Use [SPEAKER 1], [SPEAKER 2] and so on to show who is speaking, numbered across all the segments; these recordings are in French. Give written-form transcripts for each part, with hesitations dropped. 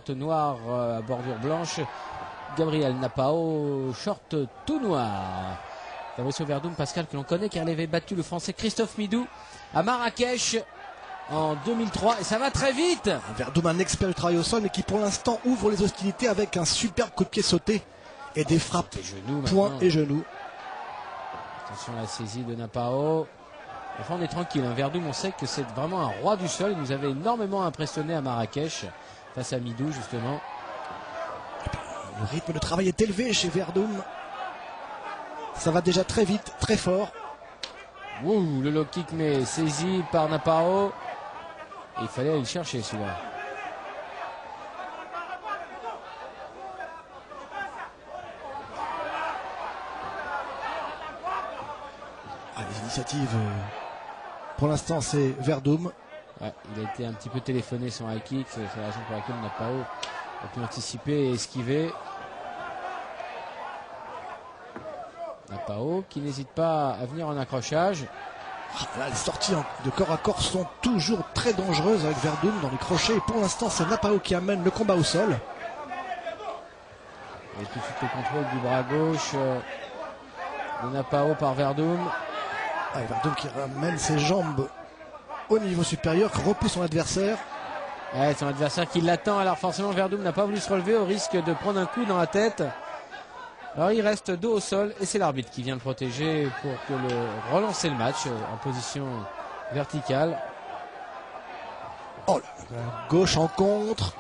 [SPEAKER 1] short noir à bordure blanche. Gabriel Napao, short tout noir. Fabricio Werdum, Pascal, que l'on connaît car il avait battu le français Christophe Midou à Marrakech en 2003 et ça va très vite.
[SPEAKER 2] Werdum, un expert du travail au sol mais qui pour l'instant ouvre les hostilités avec un superbe coup de pied sauté et des frappes poing et genoux.
[SPEAKER 1] Attention à la saisie de Napao. Enfin on est tranquille, hein. Werdum, on sait que c'est vraiment un roi du sol. Il nous avait énormément impressionné à Marrakech face à Midou justement.
[SPEAKER 2] Le rythme de travail est élevé chez Werdum. Ça va déjà très vite, très fort.
[SPEAKER 1] Ouh, le low kick mais saisi par Napao. Et il fallait aller le chercher celui-là.
[SPEAKER 2] Les initiatives, pour l'instant, c'est Werdum.
[SPEAKER 1] Ouais, il a été un petit peu téléphoné son high kick. C'est la raison pour laquelle Napao a pu anticiper et esquiver. Napao qui n'hésite pas à venir en accrochage.
[SPEAKER 2] Là, les sorties de corps à corps sont toujours très dangereuses avec Werdum dans les crochets. Et pour l'instant, c'est Napao qui amène le combat au sol.
[SPEAKER 1] Et tout de suite le contrôle du bras gauche de Napao par Werdum.
[SPEAKER 2] Werdum qui ramène ses jambes au niveau supérieur, qui repousse son adversaire.
[SPEAKER 1] Ouais, son adversaire qui l'attend. Alors forcément, Werdum n'a pas voulu se relever au risque de prendre un coup dans la tête. Alors il reste dos au sol et c'est l'arbitre qui vient le protéger pour relancer le match en position verticale.
[SPEAKER 2] Oh là, gauche en contre.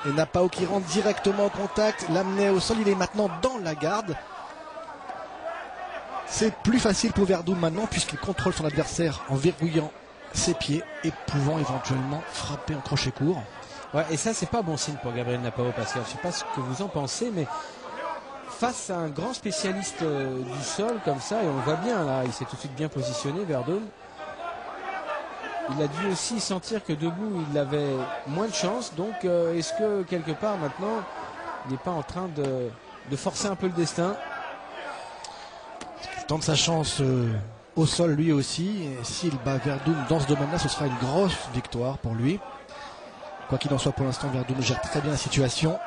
[SPEAKER 2] Et Napao qui rentre directement en contact, l'amener au sol, il est maintenant dans la garde. C'est plus facile pour Werdum maintenant puisqu'il contrôle son adversaire en verrouillant ses pieds et pouvant éventuellement frapper en crochet court.
[SPEAKER 1] Ouais, et ça c'est pas bon signe pour Gabriel Napao, Pascal. Je sais pas ce que vous en pensez, mais face à un grand spécialiste du sol comme ça, et on le voit bien là, il s'est tout de suite bien positionné, Werdum. Il a dû aussi sentir que debout il avait moins de chance, donc est-ce que quelque part maintenant il n'est pas en train de forcer un peu le destin?
[SPEAKER 2] Il tente sa chance au sol lui aussi, et s'il bat Werdum dans ce domaine-là, ce sera une grosse victoire pour lui. Quoi qu'il en soit, pour l'instant, Werdum gère très bien la situation.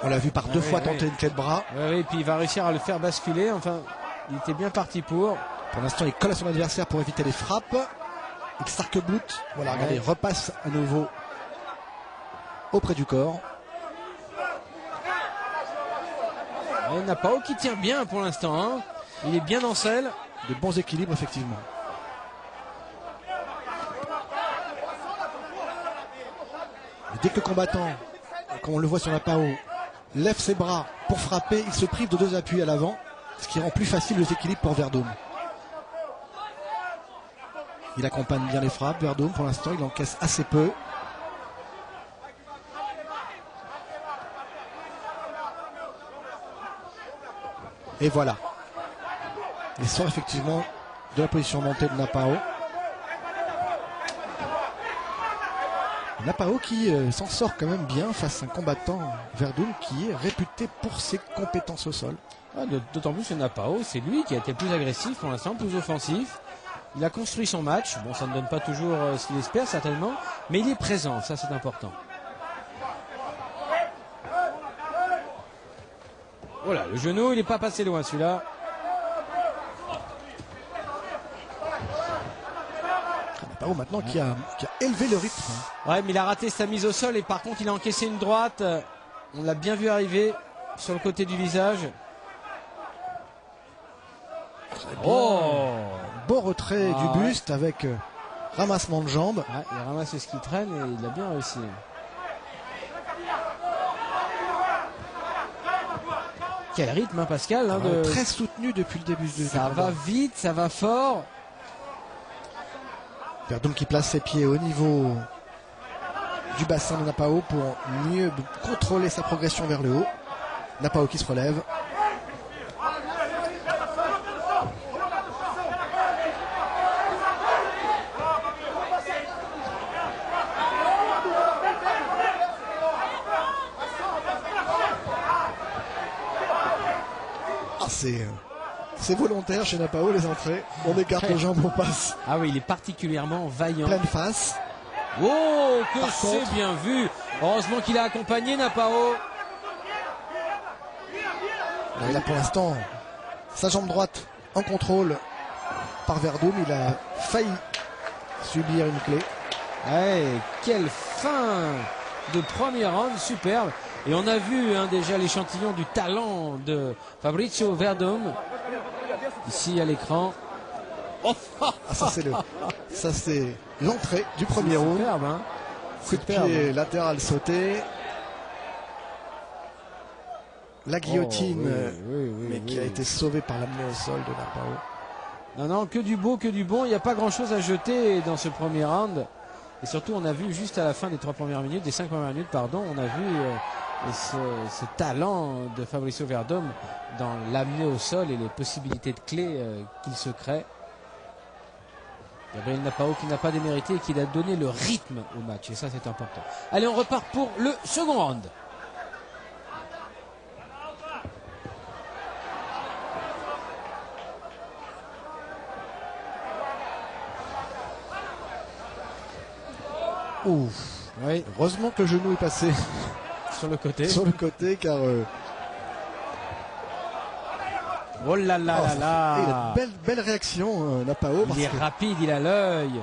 [SPEAKER 2] On l'a vu par deux fois tenter une clé de bras.
[SPEAKER 1] Oui, et puis il va réussir à le faire basculer. Enfin, il était bien parti pour.
[SPEAKER 2] Pour l'instant, il colle à son adversaire pour éviter les frappes. Il s'arc-boute. Voilà, regardez, il repasse à nouveau auprès du corps.
[SPEAKER 1] Et Napao qui tient bien pour l'instant. Hein. Il est bien en selle.
[SPEAKER 2] De bons équilibres, effectivement. Et dès que le combattant, comme on le voit sur Napao, lève ses bras pour frapper, il se prive de deux appuis à l'avant, ce qui rend plus facile les équilibres pour Werdum. Il accompagne bien les frappes, Werdum, pour l'instant, il encaisse assez peu. Et voilà. Il sort effectivement de la position montée de Napao. Napao qui s'en sort quand même bien face à un combattant Werdum qui est réputé pour ses compétences au sol.
[SPEAKER 1] Ah, d'autant plus que Napao, c'est lui qui a été le plus agressif pour l'instant, plus offensif. Il a construit son match. Bon, ça ne donne pas toujours ce qu'il espère certainement, mais il est présent, ça c'est important. Voilà, le genou, il n'est pas passé loin celui-là.
[SPEAKER 2] Napao maintenant qui a élevé le rythme.
[SPEAKER 1] Ouais, mais il a raté sa mise au sol et par contre il a encaissé une droite. On l'a bien vu arriver sur le côté du visage.
[SPEAKER 2] Oh, beau retrait du buste avec ramassement de jambes.
[SPEAKER 1] Ouais, il ramasse ce qui traîne et il a bien réussi. Quel rythme, hein, Pascal, hein,
[SPEAKER 2] très soutenu depuis le début du combat.
[SPEAKER 1] Ça va vite, ça va fort.
[SPEAKER 2] Werdum qui place ses pieds au niveau du bassin de Napao pour mieux contrôler sa progression vers le haut. Napao qui se relève. C'est volontaire chez Napao, les entrées. On écarte les jambes, on passe.
[SPEAKER 1] Ah oui, il est particulièrement vaillant.
[SPEAKER 2] Pleine face.
[SPEAKER 1] Oh, que c'est bien vu. Heureusement qu'il a accompagné Napao.
[SPEAKER 2] Et là pour l'instant, sa jambe droite en contrôle par Werdum. Il a failli subir une clé.
[SPEAKER 1] Ouais, quelle fin de premier round superbe. Et on a vu déjà l'échantillon du talent de Fabrizio Werdum ici à l'écran. Oh,
[SPEAKER 2] ah, ça c'est l'entrée du premier round.
[SPEAKER 1] Superbe, hein.
[SPEAKER 2] Coup de pied latéral sauté. La guillotine, mais qui a été sauvée par l'amener au sol de Napao.
[SPEAKER 1] Non, non, que du beau, que du bon. Il n'y a pas grand chose à jeter dans ce premier round. Et surtout, on a vu juste à la fin des 5 premières minutes, on a vu ce talent de Fabrizio Werdum dans l'amener au sol et les possibilités de clé qu'il se crée. Gabriel Napao qui n'a pas démérité et qui a donné le rythme au match. Et ça, c'est important. Allez, on repart pour le second round.
[SPEAKER 2] Ouf. Oui, heureusement que le genou est passé
[SPEAKER 1] sur le côté.
[SPEAKER 2] Sur le côté, car
[SPEAKER 1] oh là là là là.
[SPEAKER 2] Il a une belle réaction, Napao.
[SPEAKER 1] Il est rapide, il a l'œil.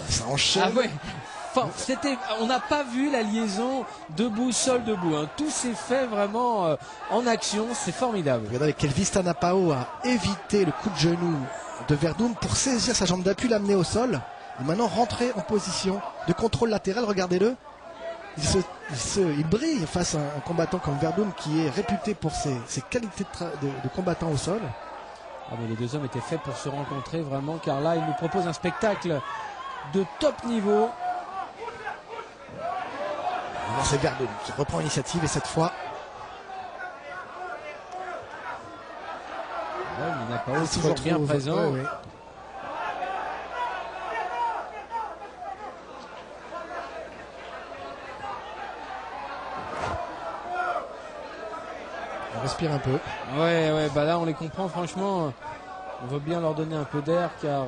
[SPEAKER 2] Ça enchaîne.
[SPEAKER 1] Ah ouais. Enfin, on n'a pas vu la liaison debout, sol, debout. Hein. Tout s'est fait vraiment en action. C'est formidable.
[SPEAKER 2] Regardez avec quel vista Napao a évité le coup de genou de Werdum pour saisir sa jambe d'appui, l'amener au sol. Et maintenant rentrer en position de contrôle latéral. Regardez-le. Il brille face à un combattant comme Werdum qui est réputé pour ses qualités de combattant au sol.
[SPEAKER 1] Ah mais les deux hommes étaient faits pour se rencontrer vraiment, car là il nous propose un spectacle de top niveau.
[SPEAKER 2] C'est Werdum qui reprend l'initiative et cette fois
[SPEAKER 1] mais Napao est toujours bien présent.
[SPEAKER 2] Ouais, ouais. On respire un peu.
[SPEAKER 1] Ouais, bah là on les comprend franchement. On veut bien leur donner un peu d'air car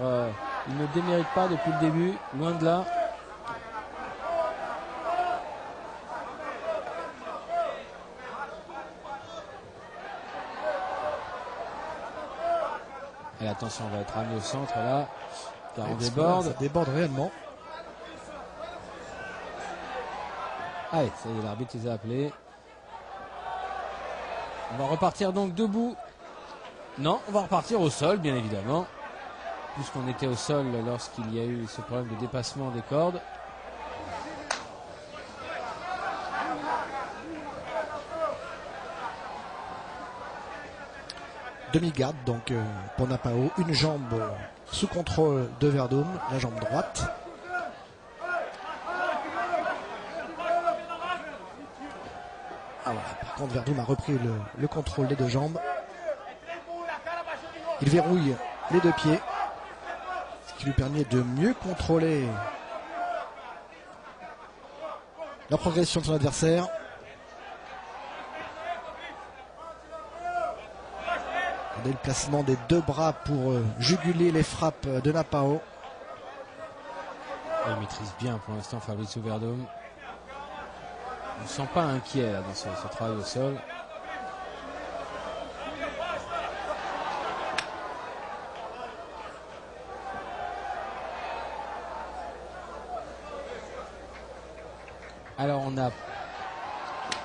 [SPEAKER 1] ils ne déméritent pas depuis le début, loin de là. Et attention, on va être amené au centre là, car on déborde.
[SPEAKER 2] Ça déborde réellement.
[SPEAKER 1] Allez, ça y est, l'arbitre les a appelés. On va repartir donc debout. Non, on va repartir au sol, bien évidemment. Puisqu'on était au sol lorsqu'il y a eu ce problème de dépassement des cordes.
[SPEAKER 2] Demi-garde donc pour Napao. Une jambe sous contrôle de Werdum, la jambe droite. Ah voilà, par contre Werdum a repris le contrôle des deux jambes. Il verrouille les deux pieds, ce qui lui permet de mieux contrôler la progression de son adversaire. Regardez le placement des deux bras pour juguler les frappes de Napao.
[SPEAKER 1] Il maîtrise bien pour l'instant Fabrizio Werdum. On ne se sent pas inquiet là, dans ce travail au sol. Alors on a...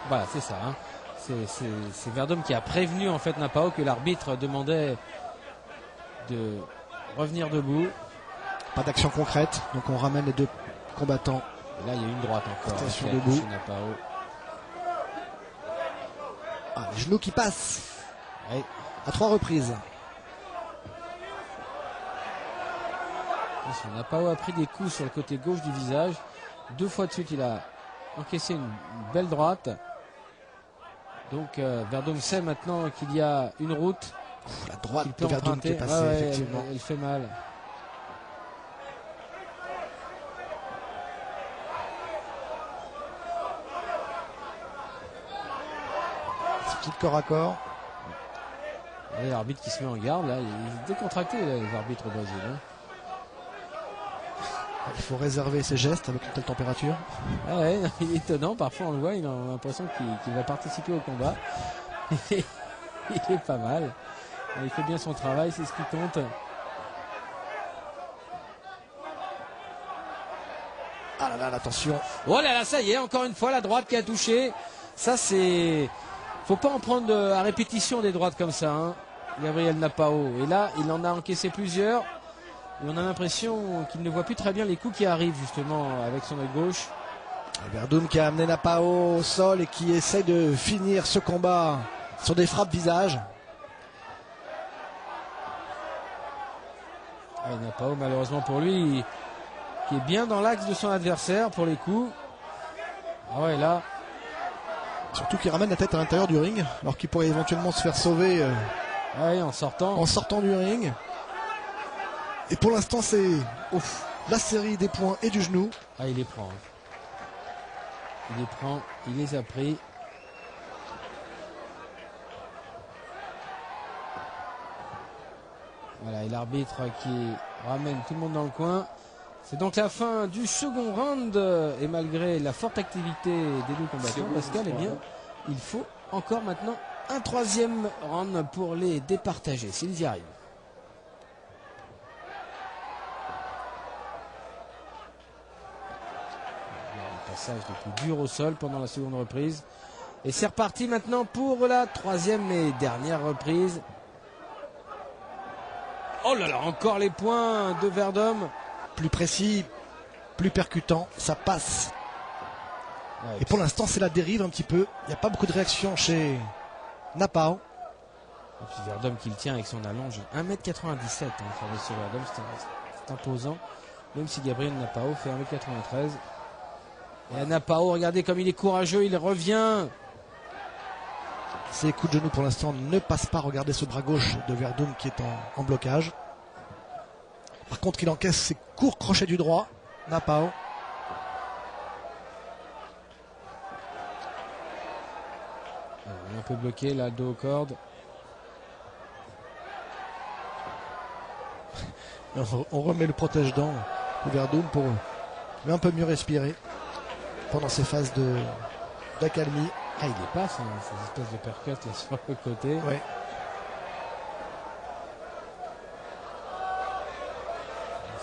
[SPEAKER 1] Voilà, c'est ça. Hein. C'est Werdum qui a prévenu en fait Napao que l'arbitre demandait de revenir debout.
[SPEAKER 2] Pas d'action concrète, donc on ramène les deux combattants.
[SPEAKER 1] Et là il y a une droite encore.
[SPEAKER 2] Attention debout.
[SPEAKER 1] Napao.
[SPEAKER 2] Ah, les genoux qui passent.
[SPEAKER 1] Oui.
[SPEAKER 2] À 3 reprises.
[SPEAKER 1] Napao a pris des coups sur le côté gauche du visage. 2 fois de suite il a encaissé une belle droite. Donc Werdum sait maintenant qu'il y a une route.
[SPEAKER 2] La droite de Werdum qui est passée, effectivement.
[SPEAKER 1] Elle fait mal.
[SPEAKER 2] Petit corps à corps.
[SPEAKER 1] L'arbitre qui se met en garde, là, il est décontracté, là, les arbitres au Brésil. Hein.
[SPEAKER 2] Il faut réserver ses gestes avec une telle température.
[SPEAKER 1] Ah ouais, il est étonnant, parfois on le voit, il a l'impression qu'il va participer au combat. Il est pas mal. Il fait bien son travail, c'est ce qui compte.
[SPEAKER 2] Ah là là, attention.
[SPEAKER 1] Oh là là, ça y est, encore une fois la droite qui a touché. Ça c'est... Faut pas en prendre à répétition des droites comme ça, hein. Gabriel Napao. Et là, il en a encaissé plusieurs. Et on a l'impression qu'il ne voit plus très bien les coups qui arrivent justement avec son œil gauche.
[SPEAKER 2] Verdum qui a amené Napao au sol et qui essaie de finir ce combat sur des frappes visage.
[SPEAKER 1] Ouais, Napao, malheureusement pour lui, qui est bien dans l'axe de son adversaire pour les coups. Ah ouais, là.
[SPEAKER 2] Surtout qu'il ramène la tête à l'intérieur du ring, alors qu'il pourrait éventuellement se faire sauver
[SPEAKER 1] Ouais, en sortant
[SPEAKER 2] du ring. Et pour l'instant, c'est la série des points et du genou.
[SPEAKER 1] Ah, il les prend. Hein. Il les prend, il les a pris. Voilà, et l'arbitre qui ramène tout le monde dans le coin. C'est donc la fin du second round. Et malgré la forte activité des deux combattants, Pascal, eh bien, il faut encore maintenant un troisième round pour les départager, s'ils y arrivent. Le passage le plus dur au sol pendant la seconde reprise. Et c'est reparti maintenant pour la troisième et dernière reprise. Oh là là, encore les points de Verdum.
[SPEAKER 2] Plus précis, plus percutant, ça passe.
[SPEAKER 1] Ouais,
[SPEAKER 2] et pour l'instant, c'est la dérive un petit peu. Il n'y a pas beaucoup de réaction chez Napao.
[SPEAKER 1] Et puis Verdum qui le tient avec son allonge. 1m97, hein, Fabricio Verdum, c'est imposant. Même si Gabriel Napao fait 1m93. Et à Napao, regardez comme il est courageux, il revient.
[SPEAKER 2] Ses coups de genou pour l'instant ne passent pas. Regardez ce bras gauche de Verdum qui est en blocage. Par contre, il encaisse ses courts crochets du droit. Napao.
[SPEAKER 1] Il est un peu bloqué là, dos aux cordes.
[SPEAKER 2] On remet le protège-dents de Verdum pour un peu mieux respirer pendant ces phases d'accalmie.
[SPEAKER 1] Ah, il dépasse hein, ces espèces de percutes là sur le côté.
[SPEAKER 2] Ouais.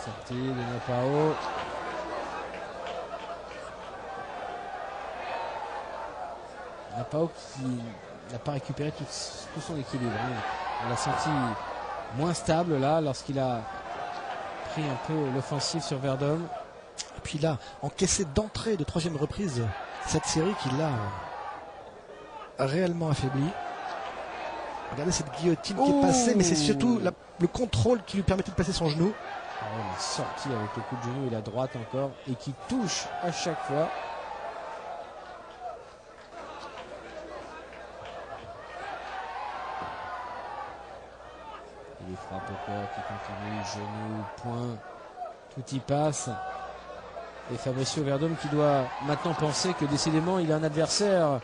[SPEAKER 1] Sortie de Napao. Napao qui n'a pas récupéré tout son équilibre. On l'a senti moins stable là lorsqu'il a pris un peu l'offensive sur Verdum.
[SPEAKER 2] Et puis là, encaissé d'entrée de troisième reprise cette série qui l'a réellement affaibli. Regardez cette guillotine qui est passée, mais c'est surtout le contrôle qui lui permettait de passer son genou.
[SPEAKER 1] Ah ouais, il est sorti avec le coup de genou et la droite encore et qui touche à chaque fois. Il les frappe au corps qui continue, genou, point, tout y passe. Et Fabricio Verdum qui doit maintenant penser que décidément il a un adversaire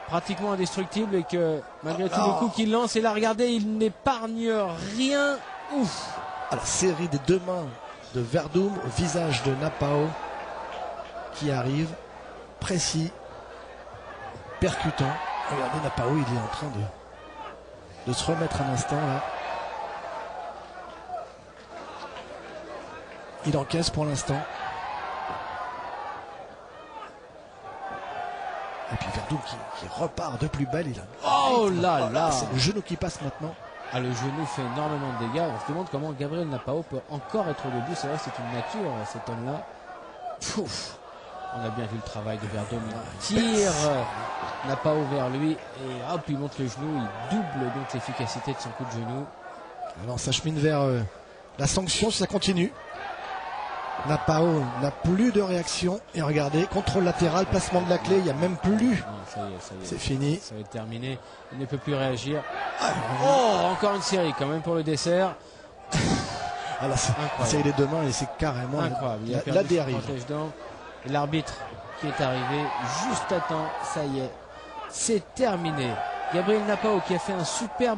[SPEAKER 1] pratiquement indestructible et que malgré tout le coup qu'il lance, et là regardez, il n'épargne rien. Ouf.
[SPEAKER 2] À la série des deux mains de Verdum au visage de Napao qui arrive, précis, percutant. Regardez Napao, il est en train de se remettre un instant là. Il encaisse pour l'instant. Et puis Verdum qui repart de plus belle.
[SPEAKER 1] Oh là là,
[SPEAKER 2] c'est le genou qui passe maintenant.
[SPEAKER 1] Ah, le genou fait énormément de dégâts. On se demande comment Gabriel Napao peut encore être debout. C'est vrai que c'est une nature, cet homme-là. On a bien vu le travail de Verdum. Il tire Napao vers lui et hop, il monte le genou. Il double donc l'efficacité de son coup de genou.
[SPEAKER 2] Alors ça chemine vers la sanction si ça continue. Napao n'a plus de réaction. Et regardez, contrôle latéral, placement de la clé. Il n'y a même plus.
[SPEAKER 1] Non, ça y est.
[SPEAKER 2] C'est fini.
[SPEAKER 1] Ça va être terminé. Il ne peut plus réagir. Oh, encore une série quand même pour le dessert.
[SPEAKER 2] Ah là, c'est les deux mains et c'est carrément
[SPEAKER 1] incroyable.
[SPEAKER 2] La dérive.
[SPEAKER 1] Et l'arbitre qui est arrivé juste à temps. Ça y est, c'est terminé. Gabriel Napao qui a fait un superbe